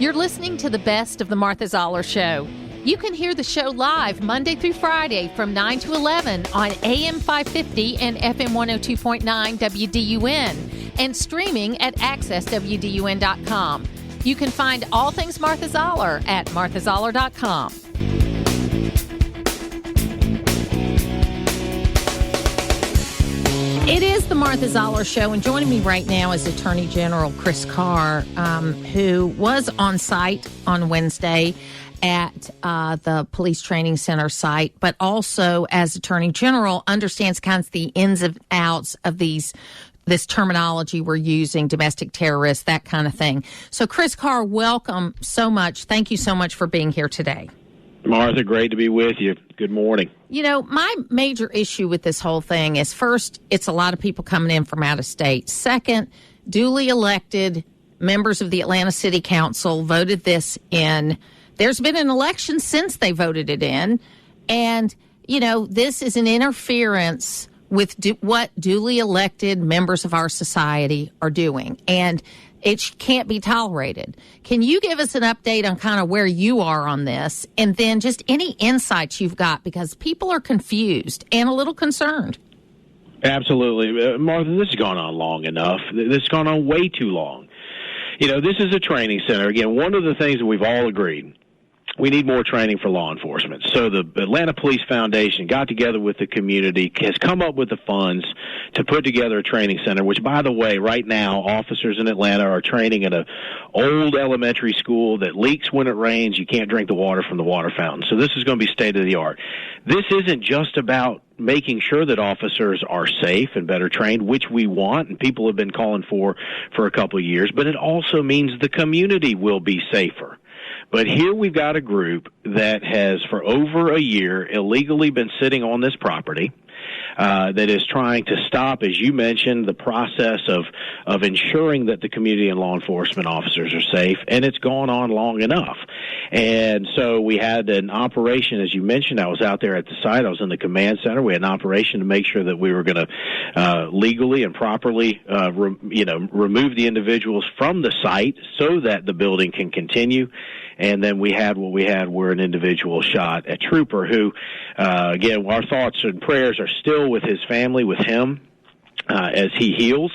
You're listening to the best of the Martha Zoller Show. You can hear the show live Monday through Friday from 9 to 11 on AM 550 and FM 102.9 WDUN and streaming at accesswdun.com. You can find all things Martha Zoller at marthazoller.com. It is the Martha Zoller Show, and joining me right now is Attorney General Chris Carr, who was on site on Wednesday at the Police Training Center site, but also as Attorney General understands kinds of the ins and outs of this terminology we're using, domestic terrorists, that kind of thing. So, Chris Carr, welcome so much. Thank you so much for being here today. Martha, great to be with you. Good morning. You know, my major issue with this whole thing is, first, it's a lot of people coming in from out of state. Second, duly elected members of the Atlanta City Council voted this in. There's been an election since they voted it in. And, you know, this is an interference with what duly elected members of our society are doing. And it can't be tolerated. Can you give us an update on kind of where you are on this, and then just any insights you've got, because people are confused and a little concerned? Absolutely. Martha, this has gone on long enough. This has gone on way too long. You know, this is a training center. Again, one of the things that we've all agreed, we need more training for law enforcement. So the Atlanta Police Foundation got together with the community, has come up with the funds to put together a training center, which, by the way, right now, officers in Atlanta are training at an old elementary school that leaks when it rains. You can't drink the water from the water fountain. So this is going to be state of the art. This isn't just about making sure that officers are safe and better trained, which we want, and people have been calling for a couple of years, but it also means the community will be safer. But here we've got a group that has, for over a year, illegally been sitting on this property that is trying to stop, as you mentioned, the process of ensuring that the community and law enforcement officers are safe, and it's gone on long enough. And so we had an operation, as you mentioned. I was out there at the site. I was in the command center. We had an operation to make sure that we were going to legally and properly remove the individuals from the site so that the building can continue. And then we had what we had where an individual shot a trooper who, again, our thoughts and prayers are still with his family, with him, as he heals.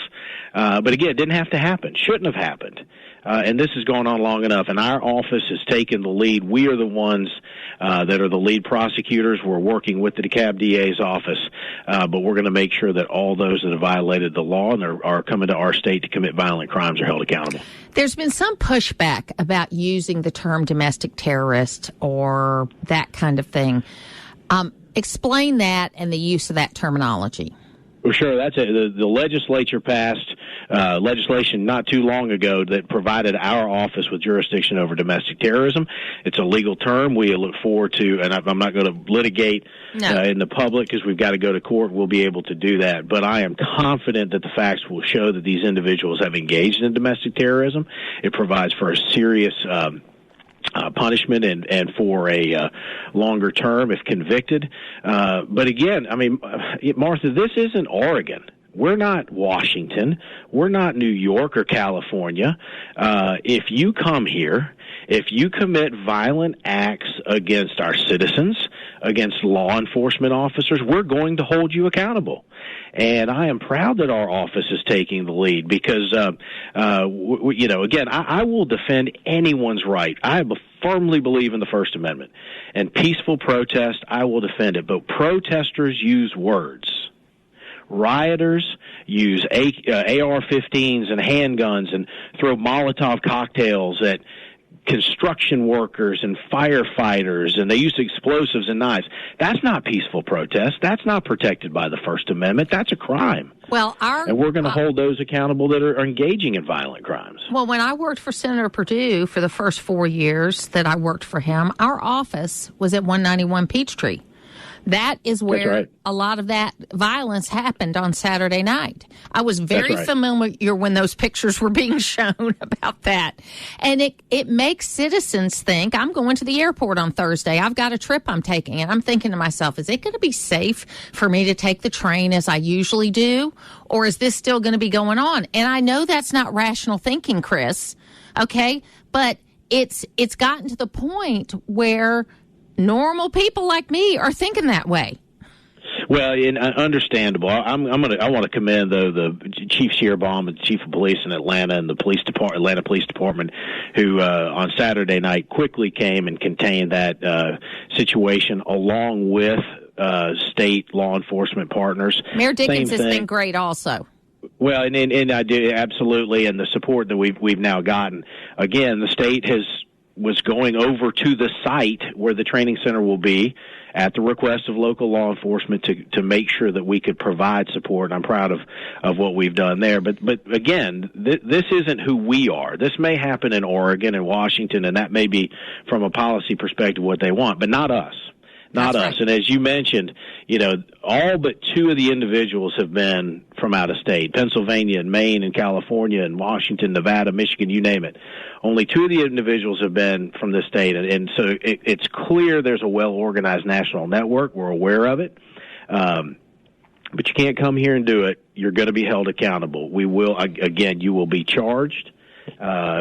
But again, it didn't have to happen. Shouldn't have happened. And this has gone on long enough, and our office has taken the lead. We are the ones that are the lead prosecutors. We're working with the DeKalb DA's office, but we're going to make sure that all those that have violated the law and are coming to our state to commit violent crimes are held accountable. There's been some pushback about using the term domestic terrorist or that kind of thing. Explain that and the use of that terminology. Well, sure. That's it. The legislature passed legislation not too long ago that provided our office with jurisdiction over domestic terrorism. It's a legal term. We look forward to, and I'm not going to litigate in the public because we've got to go to court. We'll be able to do that. But I am confident that the facts will show that these individuals have engaged in domestic terrorism. It provides for a serious punishment and for a longer term if convicted. But again, I mean, Martha, this isn't Oregon. We're not Washington. We're not New York or California. If you come here, if you commit violent acts against our citizens, against law enforcement officers, we're going to hold you accountable. And I am proud that our office is taking the lead because, again, I will defend anyone's right. I firmly believe in the First Amendment. And peaceful protest, I will defend it. But protesters use words. Rioters use AR-15s and handguns and throw Molotov cocktails at construction workers and firefighters, and they use explosives and knives. That's not peaceful protest. That's not protected by the First Amendment. That's a crime. Well, and we're going to hold those accountable that are engaging in violent crimes. Well, when I worked for Senator Perdue for the first 4 years that I worked for him, our office was at 191 Peachtree. That is where a lot of that violence happened on Saturday night. I was very familiar when those pictures were being shown about that. And it makes citizens think, I'm going to the airport on Thursday. I've got a trip I'm taking. And I'm thinking to myself, is it going to be safe for me to take the train as I usually do? Or is this still going to be going on? And I know that's not rational thinking, Chris. Okay? But it's gotten to the point where normal people like me are thinking that way. Well, understandable. I want to commend the Chief Shearbaum and Chief of Police in Atlanta and the Atlanta Police Department, who on Saturday night quickly came and contained that situation, along with state law enforcement partners. Mayor Dickens has been great, also. Well, and I do absolutely, and the support that we've now gotten. Again, the state was going over to the site where the training center will be at the request of local law enforcement to make sure that we could provide support. I'm proud of what we've done there. But again, this isn't who we are. This may happen in Oregon and Washington, and that may be from a policy perspective what they want, but not us. Not That's us. Right. And as you mentioned, all but two of the individuals have been from out of state, Pennsylvania and Maine and California and Washington, Nevada, Michigan, you name it. Only two of the individuals have been from this state. And so it's clear there's a well-organized national network. We're aware of it. But you can't come here and do it. You're going to be held accountable. We will, again, you will be charged.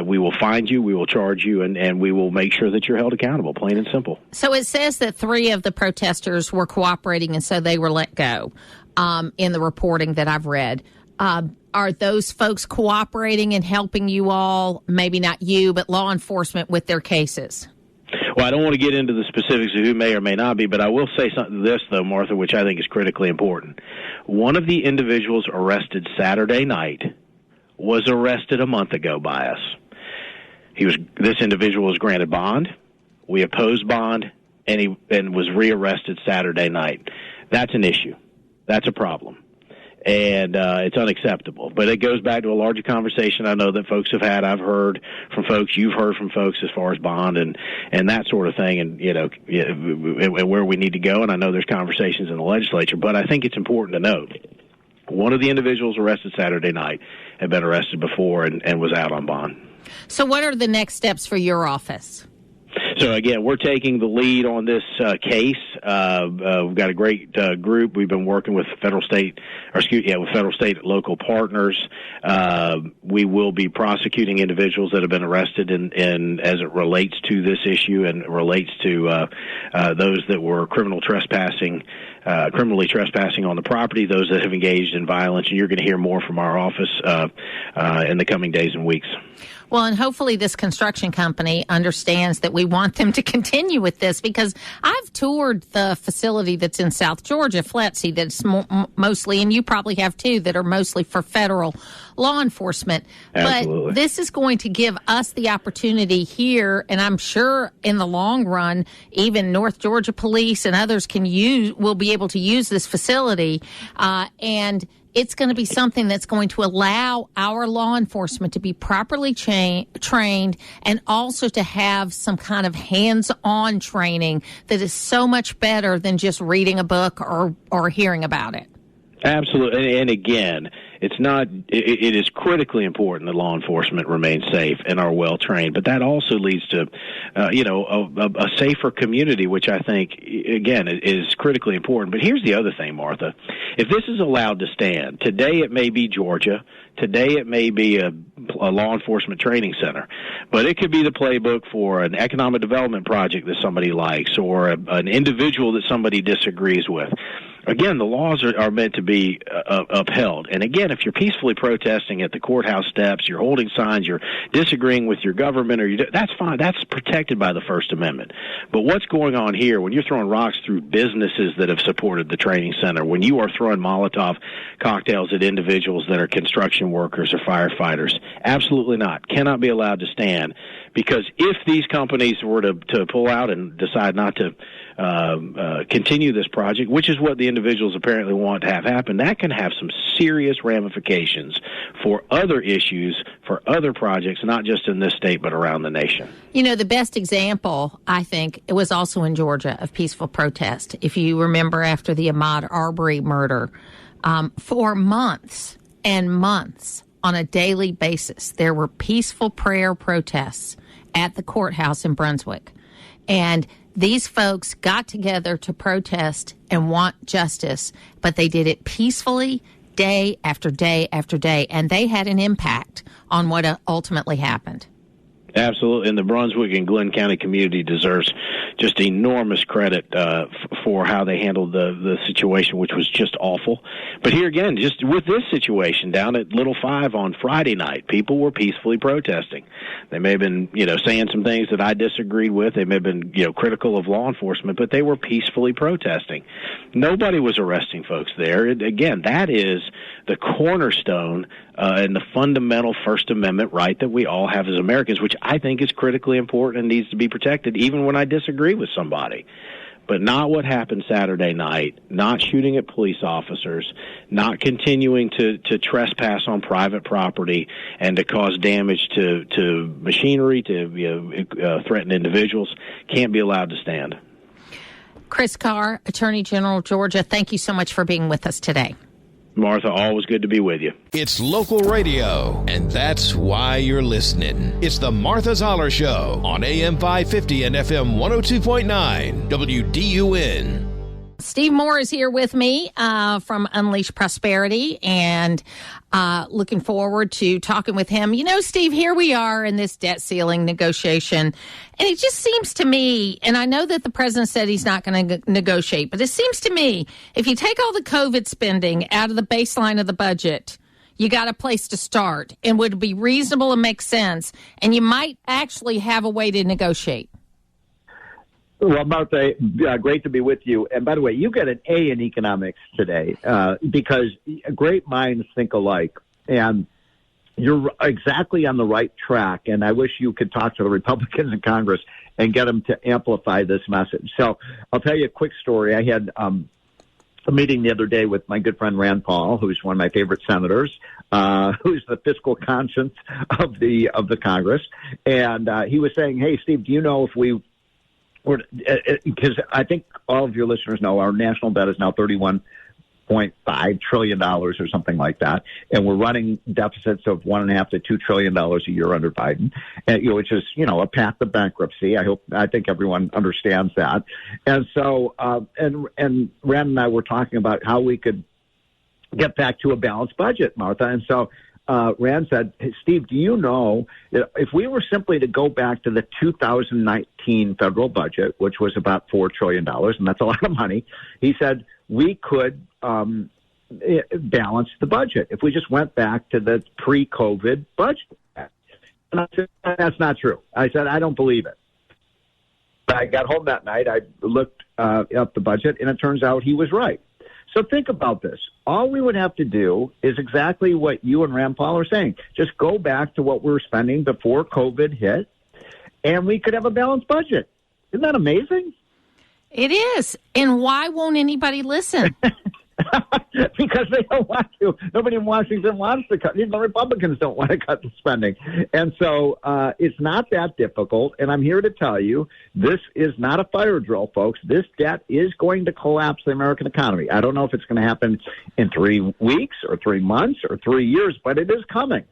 We will find you, we will charge you, and we will make sure that you're held accountable, plain and simple. So it says that 3 of the protesters were cooperating, and so they were let go in the reporting that I've read. Are those folks cooperating and helping you all, maybe not you, but law enforcement with their cases? Well, I don't want to get into the specifics of who may or may not be, but I will say something to this, though, Martha, which I think is critically important. One of the individuals arrested Saturday night was arrested a month ago by us. This individual was granted bond. We opposed bond, and was rearrested Saturday night. That's an issue. That's a problem. And it's unacceptable. But it goes back to a larger conversation I know that folks have had. I've heard from folks. You've heard from folks as far as bond and that sort of thing, and where we need to go. And I know there's conversations in the legislature. But I think it's important to note one of the individuals arrested Saturday night had been arrested before and was out on bond. So what are the next steps for your office? So, again, we're taking the lead on this case. We've got a great group. We've been working with federal, state, local partners. We will be prosecuting individuals that have been arrested in as it relates to this issue and relates to those that were criminally trespassing on the property, those that have engaged in violence. And you're going to hear more from our office in the coming days and weeks. Well, and hopefully this construction company understands that we want them to continue with this, because I've toured the facility that's in South Georgia, FLETC, that's mostly, and you probably have too, that are mostly for federal law enforcement. Absolutely. But this is going to give us the opportunity here, and I'm sure in the long run, even North Georgia Police and others will be able to use this facility, and it's going to be something that's going to allow our law enforcement to be properly trained and also to have some kind of hands-on training that is so much better than just reading a book or hearing about it. Absolutely. And again, it is critically important that law enforcement remain safe and are well trained, but that also leads to, a safer community, which I think, again, is critically important. But here's the other thing, Martha. If this is allowed to stand, today it may be Georgia, today it may be a law enforcement training center, but it could be the playbook for an economic development project that somebody likes or an individual that somebody disagrees with. Again, the laws are meant to be upheld. And again, if you're peacefully protesting at the courthouse steps, you're holding signs, you're disagreeing with your government, that's fine. That's protected by the First Amendment. But what's going on here, when you're throwing rocks through businesses that have supported the training center, when you are throwing Molotov cocktails at individuals that are construction workers or firefighters, absolutely not. Cannot be allowed to stand. Because if these companies were to pull out and decide not to continue this project, which is what the individuals apparently want to have happen, that can have some serious ramifications for other issues, for other projects, not just in this state, but around the nation. You know, the best example, I think, it was also in Georgia of peaceful protest. If you remember after the Ahmaud Arbery murder, for months and months on a daily basis, there were peaceful prayer protests at the courthouse in Brunswick. And these folks got together to protest and want justice, but they did it peacefully day after day after day, and they had an impact on what ultimately happened. Absolutely, and the Brunswick and Glenn County community deserves just enormous credit for how they handled the situation, which was just awful. But here again, just with this situation down at Little Five on Friday night, people were peacefully protesting. They may have been, saying some things that I disagreed with. They may have been, critical of law enforcement, but they were peacefully protesting. Nobody was arresting folks there. Again, that is the cornerstone and the fundamental First Amendment right that we all have as Americans, which I think is critically important and needs to be protected, even when I disagree with somebody. But not what happened Saturday night, not shooting at police officers, not continuing to trespass on private property and to cause damage to machinery, to threaten individuals, can't be allowed to stand. Chris Carr, Attorney General of Georgia, thank you so much for being with us today. Martha, always good to be with you. It's local radio, and that's why you're listening. It's the Martha Zoller Show on AM 550 and FM 102.9 WDUN. Steve Moore is here with me from Unleash Prosperity, and looking forward to talking with him. Steve, here we are in this debt ceiling negotiation, and it just seems to me, and I know that the president said he's not going to negotiate, but it seems to me if you take all the COVID spending out of the baseline of the budget, you got a place to start, and would be reasonable and make sense, and you might actually have a way to negotiate. Well, Martha, great to be with you. And by the way, you got an A in economics today because great minds think alike. And you're exactly on the right track. And I wish you could talk to the Republicans in Congress and get them to amplify this message. So I'll tell you a quick story. I had a meeting the other day with my good friend Rand Paul, who's one of my favorite senators, who's the fiscal conscience of the Congress. And he was saying, hey, Steve, do you know if we because I think all of your listeners know our national debt is now $31.5 trillion or something like that, and we're running deficits of $1.5 to $2 trillion a year under Biden, which is a path to bankruptcy. I think everyone understands that, and so and Rand and I were talking about how we could get back to a balanced budget, Martha, and so. Rand said, hey, Steve, do you know that if we were simply to go back to the 2019 federal budget, which was about $4 trillion, and that's a lot of money, he said we could balance the budget if we just went back to the pre-COVID budget. And I said, that's not true. I said, I don't believe it. I got home that night. I looked up the budget, and it turns out he was right. So think about this. All we would have to do is exactly what you and Rand Paul are saying. Just go back to what we were spending before COVID hit, and we could have a balanced budget. Isn't that amazing? It is. And why won't anybody listen? Because they don't want to. Nobody in Washington wants to cut. Even the Republicans don't want to cut the spending. And so it's not that difficult. And I'm here to tell you, this is not a fire drill, folks. This debt is going to collapse the American economy. I don't know if it's going to happen in 3 weeks or 3 months or 3 years, but it is coming.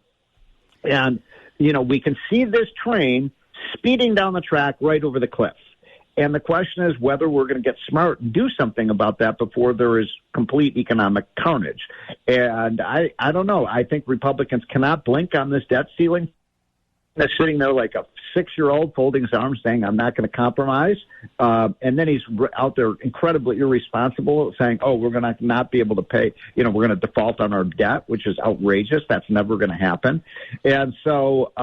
And, we can see this train speeding down the track right over the cliff. And the question is whether we're going to get smart and do something about that before there is complete economic carnage. And I don't know. I think Republicans cannot blink on this debt ceiling. They're sitting there like a 6-year-old folding his arms saying, I'm not going to compromise. And then he's out there incredibly irresponsible saying, we're going to not be able to pay. We're going to default on our debt, which is outrageous. That's never going to happen. And so,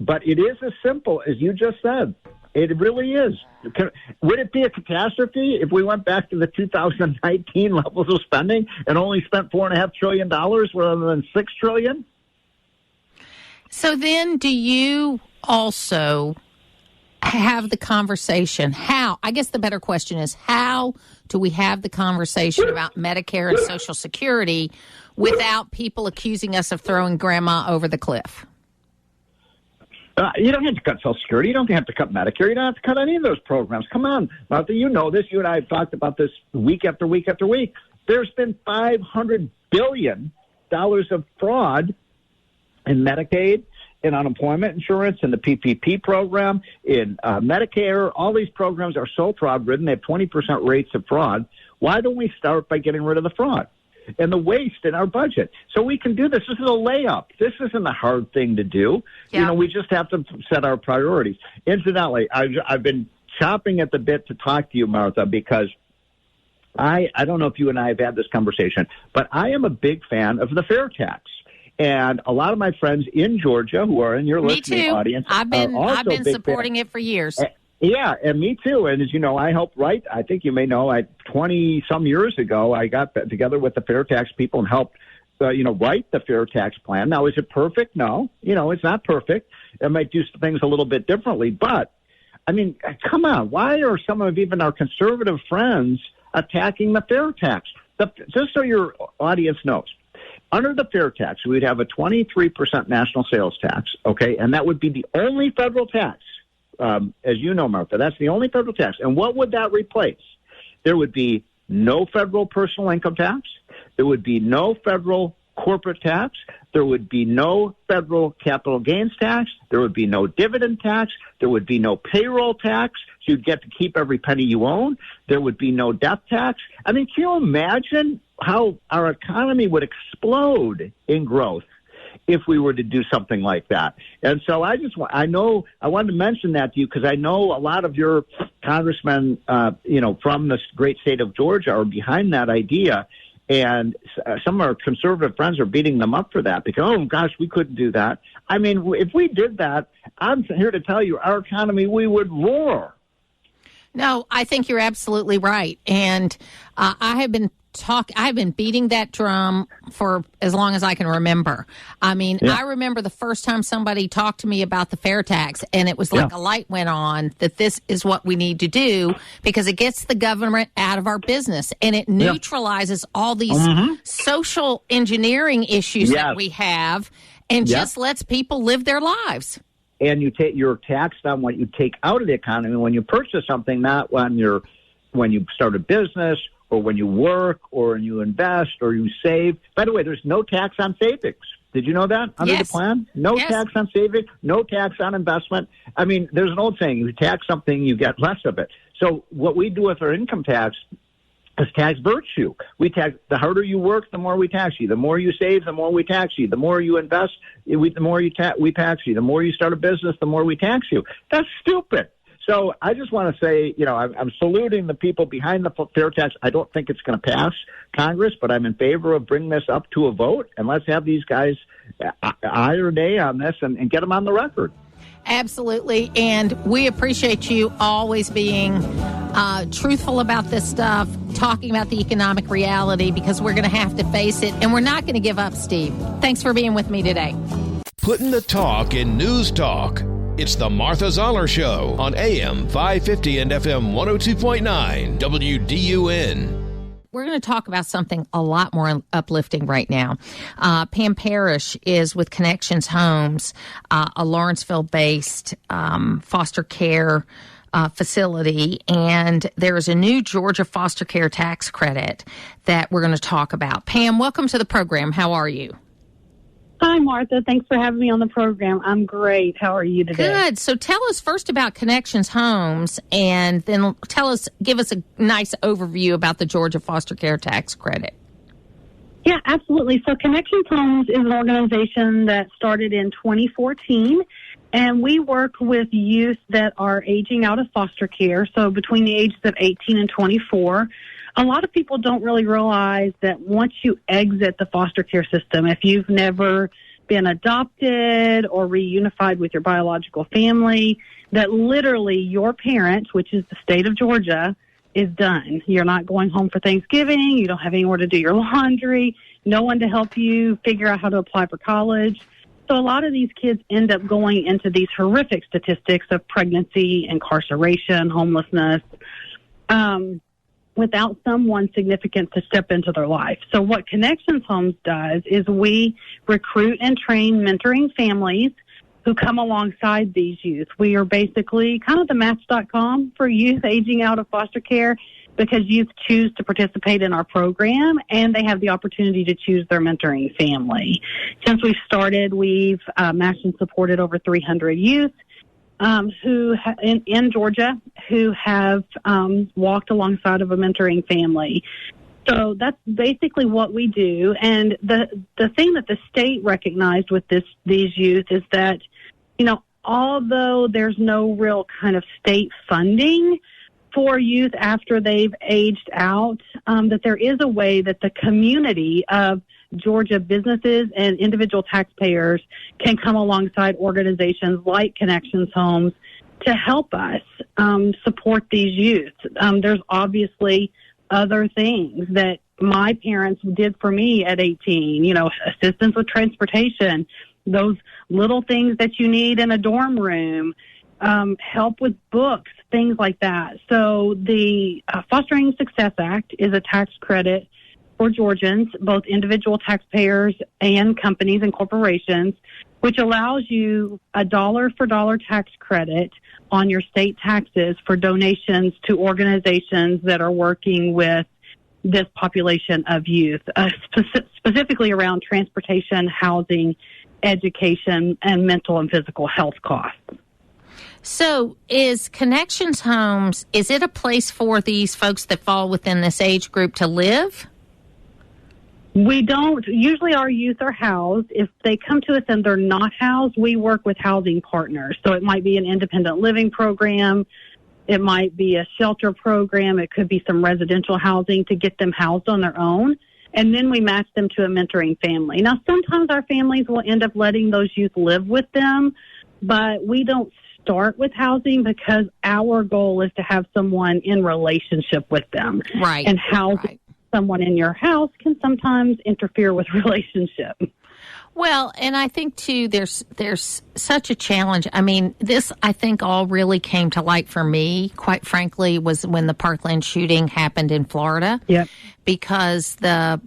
but it is as simple as you just said. It really is. Would it be a catastrophe if we went back to the 2019 levels of spending and only spent $4.5 trillion rather than $6 trillion? So then do you also have the conversation? How? I guess the better question is, how do we have the conversation about Medicare and Social Security without people accusing us of throwing grandma over the cliff? You don't have to cut Social Security. You don't have to cut Medicare. You don't have to cut any of those programs. Come on, Martha, you know this. You and I have talked about this week after week after week. There's been $500 billion of fraud in Medicaid, in unemployment insurance, in the PPP program, in Medicare. All these programs are so fraud-ridden. They have 20% rates of fraud. Why don't we start by getting rid of the fraud? and the waste in our budget. So we can do this. This is a layup. This isn't a hard thing to do. Yeah. We just have to set our priorities. Incidentally, I've been chopping at the bit to talk to you, Martha, because I don't know if you and I have had this conversation, but I am a big fan of the fair tax. And a lot of my friends in Georgia who are in your listening audience, I've been supporting it for years. Yeah, and me too. And as you know, I helped write, I think you may know, 20-some years ago, I got together with the fair tax people and helped, write the fair tax plan. Now, is it perfect? No. It's not perfect. It might do things a little bit differently. But, I mean, come on. Why are some of even our conservative friends attacking the fair tax? Just so your audience knows, under the fair tax, we'd have a 23% national sales tax, okay? And that would be the only federal tax. As you know, Martha, that's the only federal tax. And what would that replace? There would be no federal personal income tax. There would be no federal corporate tax. There would be no federal capital gains tax. There would be no dividend tax. There would be no payroll tax. So you'd get to keep every penny you own. There would be no death tax. I mean, can you imagine how our economy would explode in growth if we were to do something like that? And so I wanted to mention that to you because I know a lot of your congressmen, from the great state of Georgia are behind that idea. And some of our conservative friends are beating them up for that because, oh, gosh, we couldn't do that. I mean, if we did that, I'm here to tell you our economy, we would roar. No, I think you're absolutely right. And I've been beating that drum for as long as I can remember. I mean, yeah. I remember the first time somebody talked to me about the fair tax, and it was like a light went on that this is what we need to do because it gets the government out of our business, and it neutralizes all these social engineering issues that we have and just lets people live their lives. And you're taxed on what you take out of the economy when you purchase something, not when you start a business or when you work or when you invest or you save. By the way, there's no tax on savings. Did you know that under the plan? No tax on savings, no tax on investment. I mean, there's an old saying, you tax something, you get less of it. So what we do with our income tax is tax virtue. We tax, the harder you work, the more we tax you. The more you save, the more we tax you. The more you invest, the more we tax you. The more you start a business, the more we tax you. That's stupid. So I just want to say, I'm saluting the people behind the fair tax. I don't think it's going to pass Congress, but I'm in favor of bringing this up to a vote. And let's have these guys aye or nay on this and get them on the record. Absolutely. And we appreciate you always being truthful about this stuff, talking about the economic reality, because we're going to have to face it. And we're not going to give up, Steve. Thanks for being with me today. Putting the talk in news talk. It's the Martha Zoller Show on AM 550 and FM 102.9 WDUN. We're going to talk about something a lot more uplifting right now. Pam Parrish is with Connections Homes, a Lawrenceville-based foster care facility, and there is a new Georgia foster care tax credit that we're going to talk about. Pam, welcome to the program. How are you? Hi, Martha. Thanks for having me on the program. I'm great. How are you today? Good. So tell us first about Connections Homes, and then give us a nice overview about the Georgia foster care tax credit. Yeah, absolutely. So Connections Homes is an organization that started in 2014, and we work with youth that are aging out of foster care, so between the ages of 18 and 24. A lot of people don't really realize that once you exit the foster care system, if you've never been adopted or reunified with your biological family, that literally your parent, which is the state of Georgia, is done. You're not going home for Thanksgiving. You don't have anywhere to do your laundry, no one to help you figure out how to apply for college. So a lot of these kids end up going into these horrific statistics of pregnancy, incarceration, homelessness, without someone significant to step into their life. So what Connections Homes does is we recruit and train mentoring families who come alongside these youth. We are basically kind of the Match.com for youth aging out of foster care because youth choose to participate in our program and they have the opportunity to choose their mentoring family. Since we've started, we've matched and supported over 300 youth who in Georgia who have walked alongside of a mentoring family. So that's basically what we do. And the thing that the state recognized with these youth is that, although there's no real kind of state funding for youth after they've aged out, that there is a way that the community of Georgia businesses and individual taxpayers can come alongside organizations like Connections Homes to help us support these youth. There's obviously other things that my parents did for me at 18, assistance with transportation, those little things that you need in a dorm room, help with books, things like that. So the Fostering Success Act is a tax credit for Georgians, both individual taxpayers and companies and corporations, which allows you a dollar-for-dollar tax credit on your state taxes for donations to organizations that are working with this population of youth, specifically around transportation, housing, education, and mental and physical health costs. So is Connections Homes, is it a place for these folks that fall within this age group to live? We don't. Usually our youth are housed. If they come to us and they're not housed, we work with housing partners. So it might be an independent living program. It might be a shelter program. It could be some residential housing to get them housed on their own. And then we match them to a mentoring family. Now, sometimes our families will end up letting those youth live with them, but we don't start with housing because our goal is to have someone in relationship with them. Right. And housing someone in your house can sometimes interfere with relationship. Well, and I think, too, there's such a challenge. I mean, this, I think, all really came to light for me, quite frankly, was when the Parkland shooting happened in Florida. Yep. Because the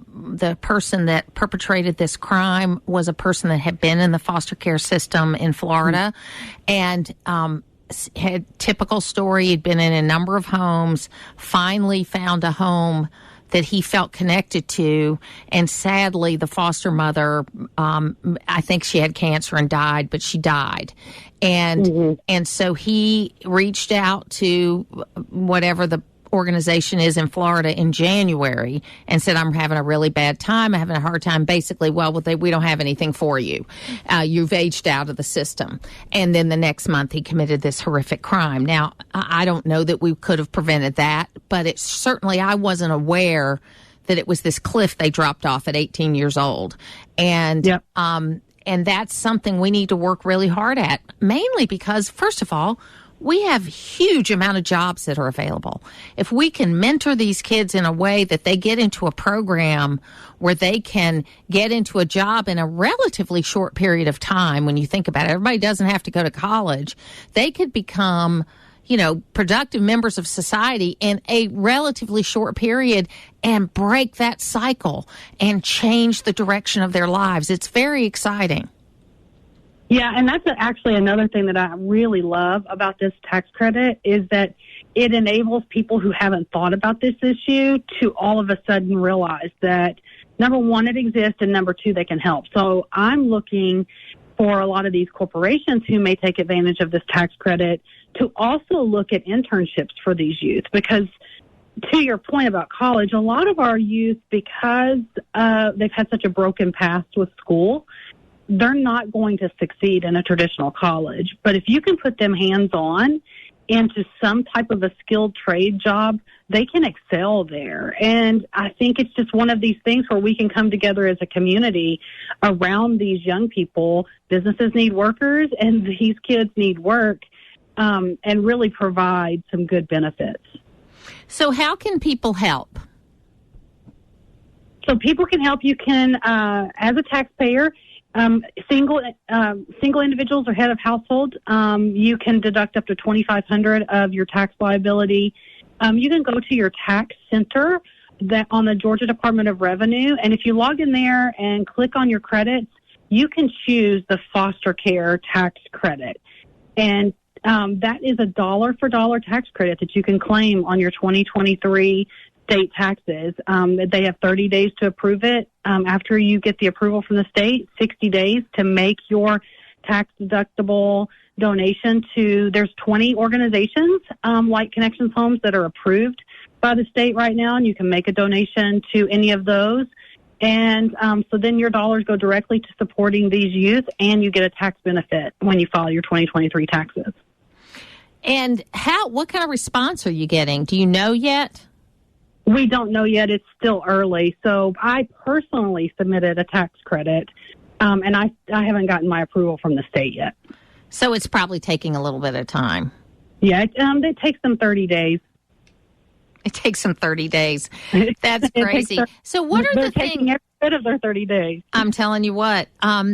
person that perpetrated this crime was a person that had been in the foster care system in Florida. And had typical story. He'd been in a number of homes, finally found a home that he felt connected to, and sadly, the foster mother, I think she had cancer and died, but she died. And and so he reached out to whatever the organization is in Florida in January and said, I'm having a really bad time. I'm having a hard time. Basically, we don't have anything for you. You've aged out of the system. And then the next month he committed this horrific crime. Now, I don't know that we could have prevented that, but it's certainly, I wasn't aware that it was this cliff they dropped off at 18 years old. And, and that's something we need to work really hard at, mainly because, first of all, we have huge amount of jobs that are available. If we can mentor these kids in a way that they get into a program where they can get into a job in a relatively short period of time, when you think about it, everybody doesn't have to go to college. They could become, productive members of society in a relatively short period and break that cycle and change the direction of their lives. It's very exciting. Yeah, and that's actually another thing that I really love about this tax credit is that it enables people who haven't thought about this issue to all of a sudden realize that, number one, it exists, and number two, they can help. So I'm looking for a lot of these corporations who may take advantage of this tax credit to also look at internships for these youth, because to your point about college, a lot of our youth, because they've had such a broken past with school, they're not going to succeed in a traditional college. But if you can put them hands-on into some type of a skilled trade job, they can excel there. And I think it's just one of these things where we can come together as a community around these young people. Businesses need workers, and these kids need work, and really provide some good benefits. So how can people help? So people can help. You can, as a taxpayer, single individuals or head of household, you can deduct up to $2,500 of your tax liability. You can go to your tax center that on the Georgia Department of Revenue, and if you log in there and click on your credits, you can choose the foster care tax credit, and that is a dollar-for-dollar tax credit that you can claim on your 2023 state taxes. They have 30 days to approve it. After you get the approval from the state, 60 days to make your tax-deductible donation to, there's 20 organizations like Connections Homes that are approved by the state right now, and you can make a donation to any of those. And so then your dollars go directly to supporting these youth, and you get a tax benefit when you file your 2023 taxes. And what kind of response are you getting? Do you know yet? We don't know yet. It's still early. So I personally submitted a tax credit, and I haven't gotten my approval from the state yet. So it's probably taking a little bit of time. Yeah, it takes them 30 days. It takes them 30 days. That's crazy. So what are the things? They're taking every bit of their 30 days. I'm telling you what. Let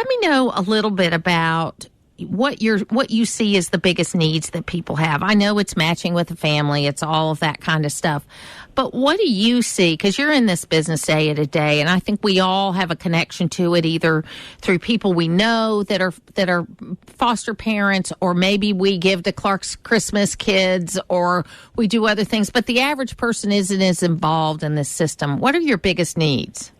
me know a little bit about what you see as the biggest needs that people have. I know it's matching with a family. It's all of that kind of stuff. But what do you see? Because you're in this business day to day, and I think we all have a connection to it, either through people we know that are foster parents, or maybe we give to Clark's Christmas Kids, or we do other things. But the average person isn't as involved in this system. What are your biggest needs?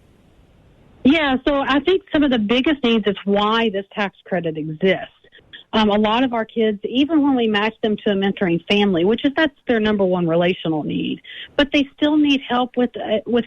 Yeah, so I think some of the biggest needs is why this tax credit exists. A lot of our kids, even when we match them to a mentoring family, that's their number one relational need, but they still need help with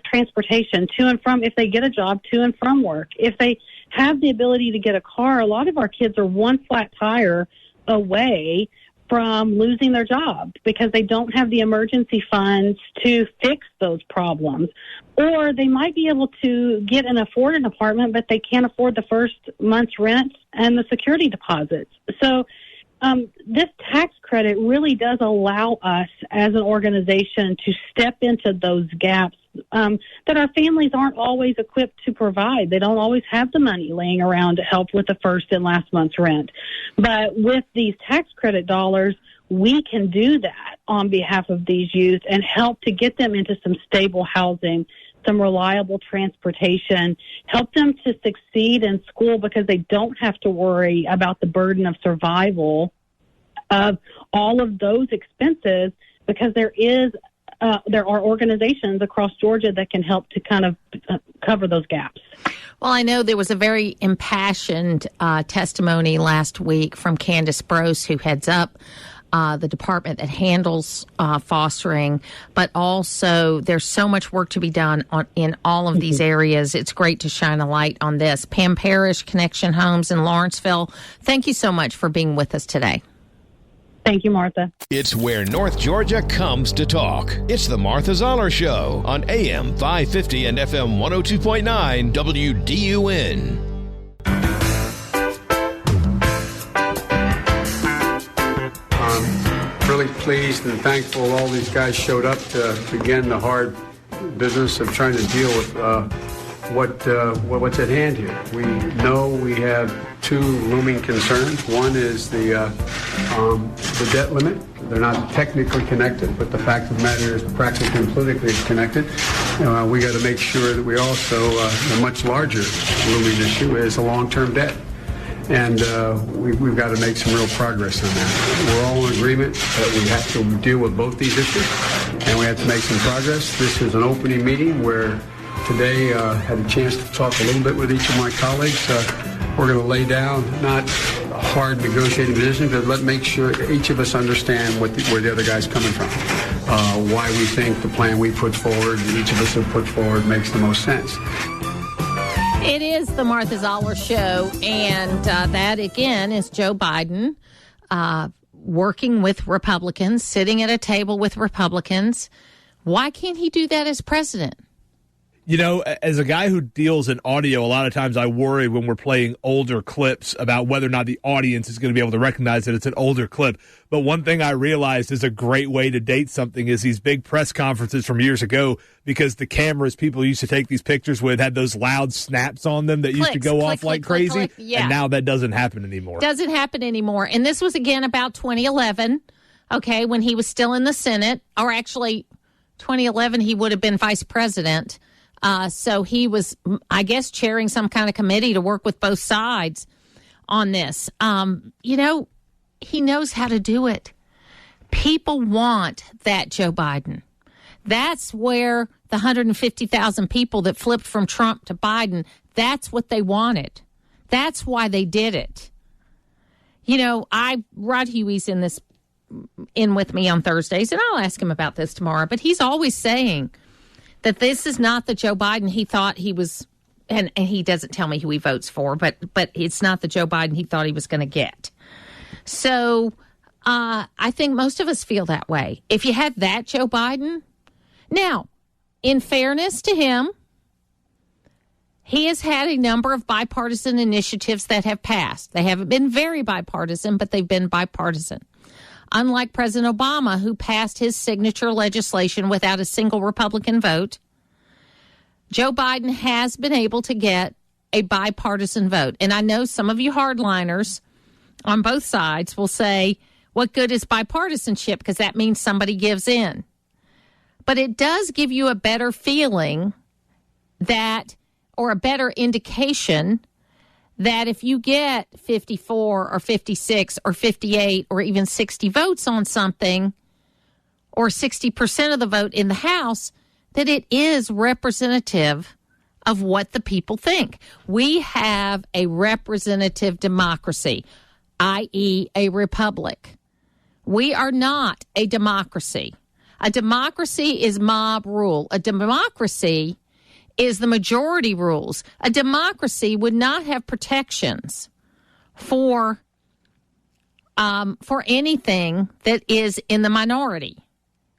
transportation to and from, if they get a job, to and from work. If they have the ability to get a car, a lot of our kids are one flat tire away from losing their job because they don't have the emergency funds to fix those problems. Or they might be able to get and afford an apartment, but they can't afford the first month's rent and the security deposits. So this tax credit really does allow us as an organization to step into those gaps that our families aren't always equipped to provide. They don't always have the money laying around to help with the first and last month's rent. But with these tax credit dollars, we can do that on behalf of these youth and help to get them into some stable housing, some reliable transportation, help them to succeed in school because they don't have to worry about the burden of survival of all of those expenses, because there are organizations across Georgia that can help to kind of cover those gaps. Well, I know there was a very impassioned testimony last week from Candace Brose, who heads up the department that handles fostering, but also there's so much work to be done in all of these areas. It's great to shine a light on this. Pam Parrish, Connection Homes in Lawrenceville, thank you so much for being with us today. Thank you, Martha. It's where North Georgia comes to talk. It's the Martha Zoller Show on AM 550 and FM 102.9 WDUN. Really pleased and thankful all these guys showed up to begin the hard business of trying to deal with what's at hand here. We know we have two looming concerns. One is the debt limit. They're not technically connected, but the fact of the matter is practically and politically connected. We got to make sure that we also, a much larger looming issue is a long-term debt. And we've got to make some real progress on that. We're all in agreement that we have to deal with both these issues, and we have to make some progress. This is an opening meeting where today I had a chance to talk a little bit with each of my colleagues. We're going to lay down not a hard negotiating position, but make sure each of us understand where the other guy's coming from, why we think the plan we put forward, each of us have put forward, makes the most sense. It is the Martha Zoller Show, and that, again, is Joe Biden working with Republicans, sitting at a table with Republicans. Why can't he do that as president? You know, as a guy who deals in audio, a lot of times I worry when we're playing older clips about whether or not the audience is going to be able to recognize that it's an older clip. But one thing I realized is a great way to date something is these big press conferences from years ago, because the cameras people used to take these pictures with had those loud snaps on them that used to go off like crazy. Yeah. And now that doesn't happen anymore. Doesn't happen anymore. And this was, again, about 2011, okay, when he was still in the Senate. Or actually, 2011, he would have been vice president. So he was, I guess, chairing some kind of committee to work with both sides on this. You know, he knows how to do it. People want that Joe Biden. That's where the 150,000 people that flipped from Trump to Biden, that's what they wanted. That's why they did it. You know, Rod Huey's in this in with me on Thursdays, and I'll ask him about this tomorrow, but he's always saying that this is not the Joe Biden he thought he was, and he doesn't tell me who he votes for, but it's not the Joe Biden he thought he was going to get. So I think most of us feel that way. If you had that Joe Biden, now, in fairness to him, he has had a number of bipartisan initiatives that have passed. They haven't been very bipartisan, but they've been bipartisan. Unlike President Obama, who passed his signature legislation without a single Republican vote, Joe Biden has been able to get a bipartisan vote. And I know some of you hardliners on both sides will say, what good is bipartisanship? Because that means somebody gives in. But it does give you a better feeling that, or a better indication that if you get 54 or 56 or 58 or even 60 votes on something, or 60% of the vote in the House, that it is representative of what the people think. We have a representative democracy, i.e. a republic. We are not a democracy. A democracy is mob rule. A democracy is the majority rules. A democracy would not have protections for anything that is in the minority.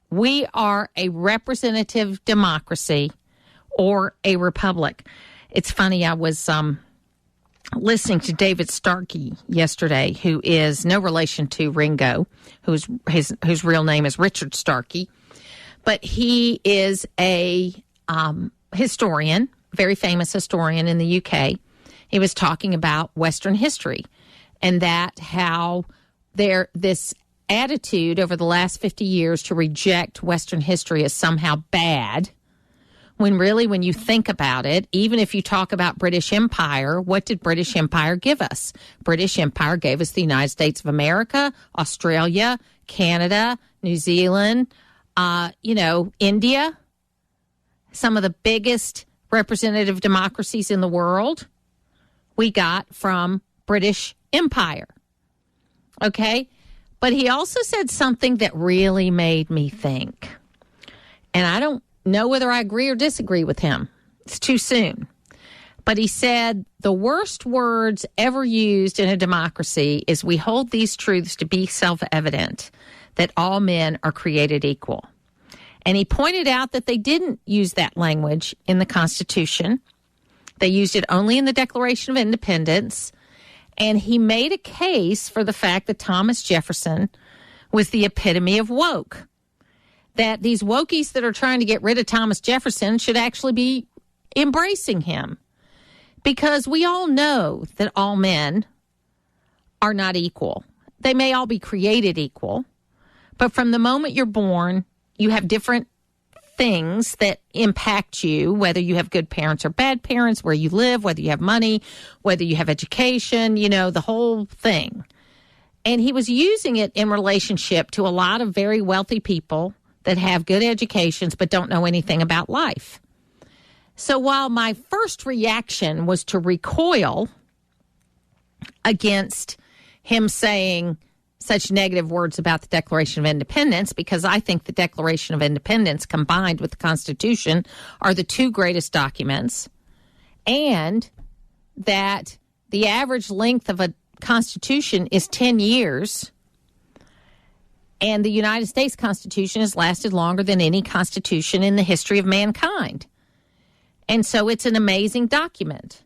We are a representative democracy or a republic. It's funny, I was listening to David Starkey yesterday, who is no relation to Ringo, whose real name is Richard Starkey, but he is a historian, very famous historian in the UK. He was talking about Western history and that how this attitude over the last 50 years to reject Western history is somehow bad, when really, when you think about it, even if you talk about British Empire, what did British Empire give us? British Empire gave us the United States of America, Australia, Canada, New Zealand, India, some of the biggest representative democracies in the world we got from British Empire. Okay? But he also said something that really made me think. And I don't know whether I agree or disagree with him. It's too soon. But he said the worst words ever used in a democracy is we hold these truths to be self-evident, that all men are created equal. And he pointed out that they didn't use that language in the Constitution. They used it only in the Declaration of Independence. And he made a case for the fact that Thomas Jefferson was the epitome of woke. That these wokies that are trying to get rid of Thomas Jefferson should actually be embracing him. Because we all know that all men are not equal. They may all be created equal. But from the moment you're born, you have different things that impact you, whether you have good parents or bad parents, where you live, whether you have money, whether you have education, the whole thing. And he was using it in relationship to a lot of very wealthy people that have good educations but don't know anything about life. So while my first reaction was to recoil against him saying such negative words about the Declaration of Independence, because I think the Declaration of Independence combined with the Constitution are the two greatest documents, and that the average length of a Constitution is 10 years, and the United States Constitution has lasted longer than any Constitution in the history of mankind. And so it's an amazing document.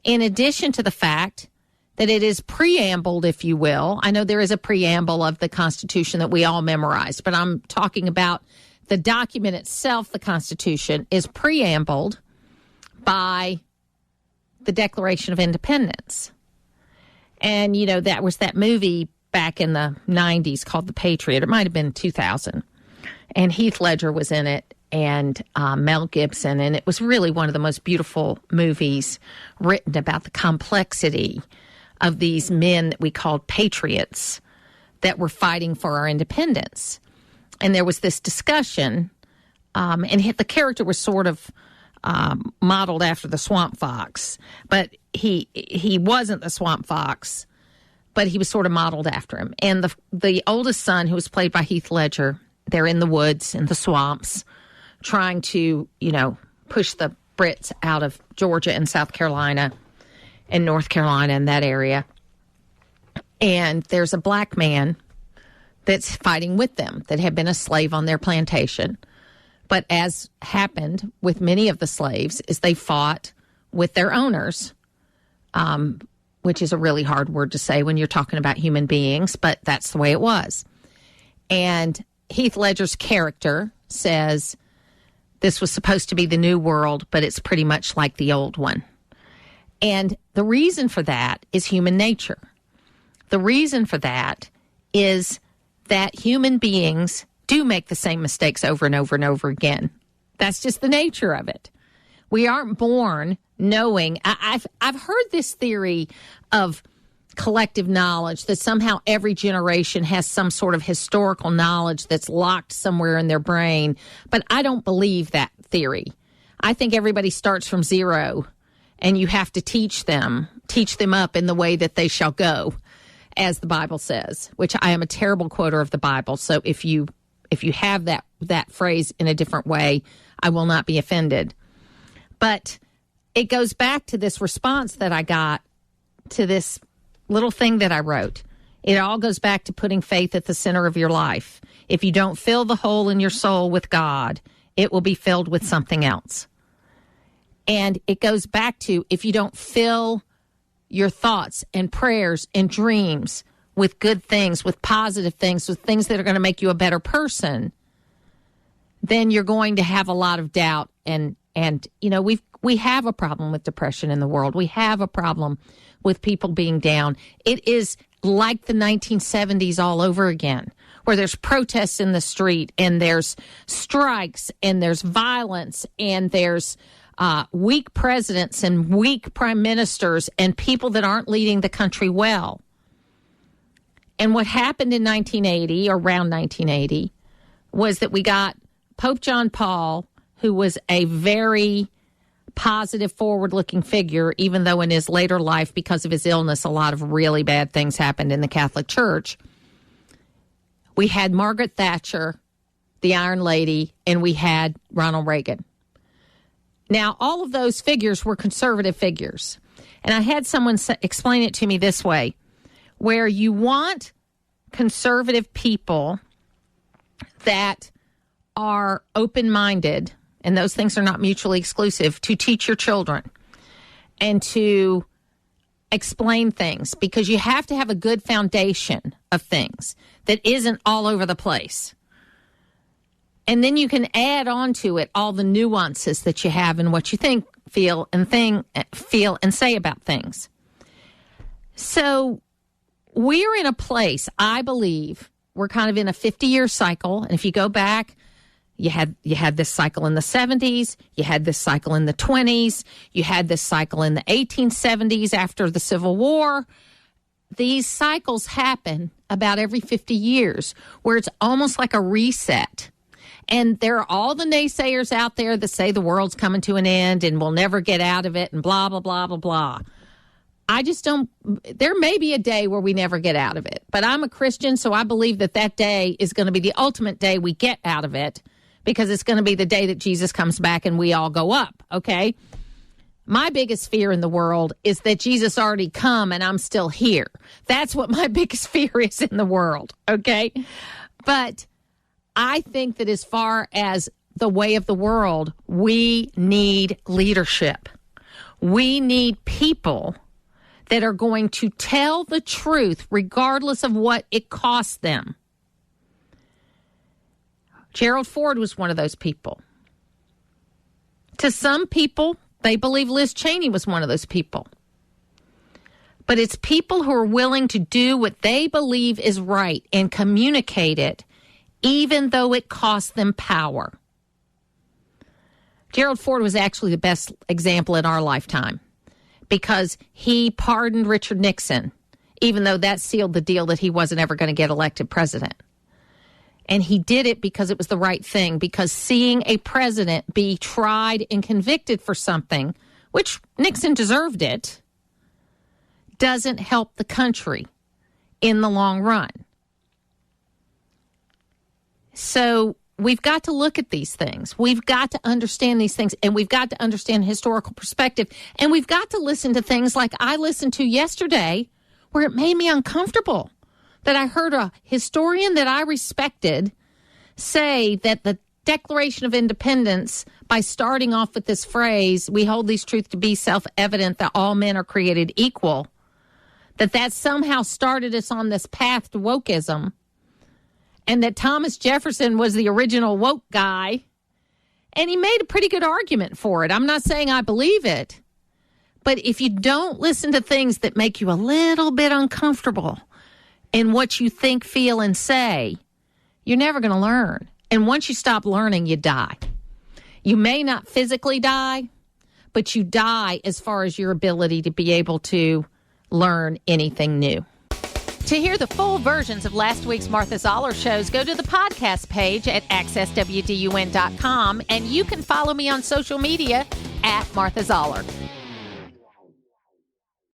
In addition to the fact that it is preambled, if you will. I know there is a preamble of the Constitution that we all memorized, but I'm talking about the document itself. The Constitution is preambled by the Declaration of Independence. And, that was that movie back in the 90s called The Patriot. It might have been 2000. And Heath Ledger was in it, and Mel Gibson. And it was really one of the most beautiful movies written about the complexity of these men that we called patriots that were fighting for our independence. And there was this discussion, and the character was sort of modeled after the Swamp Fox, but he wasn't the Swamp Fox. but he was sort of modeled after him. And the oldest son, who was played by Heath Ledger, they're in the woods, in the swamps, trying to, push the Brits out of Georgia and South Carolina and North Carolina and that area. And there's a black man that's fighting with them that had been a slave on their plantation. But as happened with many of the slaves, is they fought with their owners, which is a really hard word to say when you're talking about human beings, but that's the way it was. And Heath Ledger's character says this was supposed to be the new world, but it's pretty much like the old one. And the reason for that is human nature. The reason for that is that human beings do make the same mistakes over and over and over again. That's just the nature of it. We aren't born knowing. I've heard this theory of collective knowledge, that somehow every generation has some sort of historical knowledge that's locked somewhere in their brain. But I don't believe that theory. I think everybody starts from zero, and you have to teach them up in the way that they shall go, as the Bible says, which I am a terrible quoter of the Bible. So if you have that phrase in a different way, I will not be offended. But it goes back to this response that I got to this little thing that I wrote. It all goes back to putting faith at the center of your life. If you don't fill the hole in your soul with God, it will be filled with something else. And it goes back to, if you don't fill your thoughts and prayers and dreams with good things, with positive things, with things that are going to make you a better person, then you're going to have a lot of doubt. And we have a problem with depression in the world. We have a problem with people being down. It is like the 1970s all over again, where there's protests in the street, and there's strikes, and there's violence, and there's weak presidents and weak prime ministers and people that aren't leading the country well. And what happened in 1980, or around 1980, was that we got Pope John Paul, who was a very positive, forward-looking figure, even though in his later life, because of his illness, a lot of really bad things happened in the Catholic Church. We had Margaret Thatcher, the Iron Lady, and we had Ronald Reagan. Now, all of those figures were conservative figures. And I had someone explain it to me this way, where you want conservative people that are open-minded, and those things are not mutually exclusive, to teach your children and to explain things, because you have to have a good foundation of things that isn't all over the place. And then you can add on to it all the nuances that you have in what you think, feel, and say about things. So we're in a place, I believe, we're kind of in a 50-year cycle. And if you go back, you had this cycle in the 70s, you had this cycle in the 20s, you had this cycle in the 1870s after the Civil War. These cycles happen about every 50 years, where it's almost like a reset. And there are all the naysayers out there that say the world's coming to an end and we'll never get out of it and blah, blah, blah, blah, blah. I just don't, there may be a day where we never get out of it. But I'm a Christian, so I believe that day is going to be the ultimate day we get out of it, because it's going to be the day that Jesus comes back and we all go up, okay? My biggest fear in the world is that Jesus already come and I'm still here. That's what my biggest fear is in the world, okay? But I think that as far as the way of the world, we need leadership. We need people that are going to tell the truth regardless of what it costs them. Gerald Ford was one of those people. To some people, they believe Liz Cheney was one of those people. But it's people who are willing to do what they believe is right and communicate it, even though it costs them power. Gerald Ford was actually the best example in our lifetime, because he pardoned Richard Nixon, even though that sealed the deal that he wasn't ever going to get elected president. And he did it because it was the right thing, because seeing a president be tried and convicted for something, which Nixon deserved it, doesn't help the country. in the long run. So we've got to look at these things. We've got to understand these things, and we've got to understand historical perspective. And we've got to listen to things like I listened to yesterday where it made me uncomfortable that I heard a historian that I respected say that the Declaration of Independence, by starting off with this phrase, we hold these truths to be self-evident that all men are created equal, that somehow started us on this path to wokeism, and that Thomas Jefferson was the original woke guy, and he made a pretty good argument for it. I'm not saying I believe it, but if you don't listen to things that make you a little bit uncomfortable in what you think, feel, and say, you're never going to learn. And once you stop learning, you die. You may not physically die, but you die as far as your ability to be able to learn anything new. To hear the full versions of last week's Martha Zoller shows, go to the podcast page at accesswdun.com, and you can follow me on social media at Martha Zoller.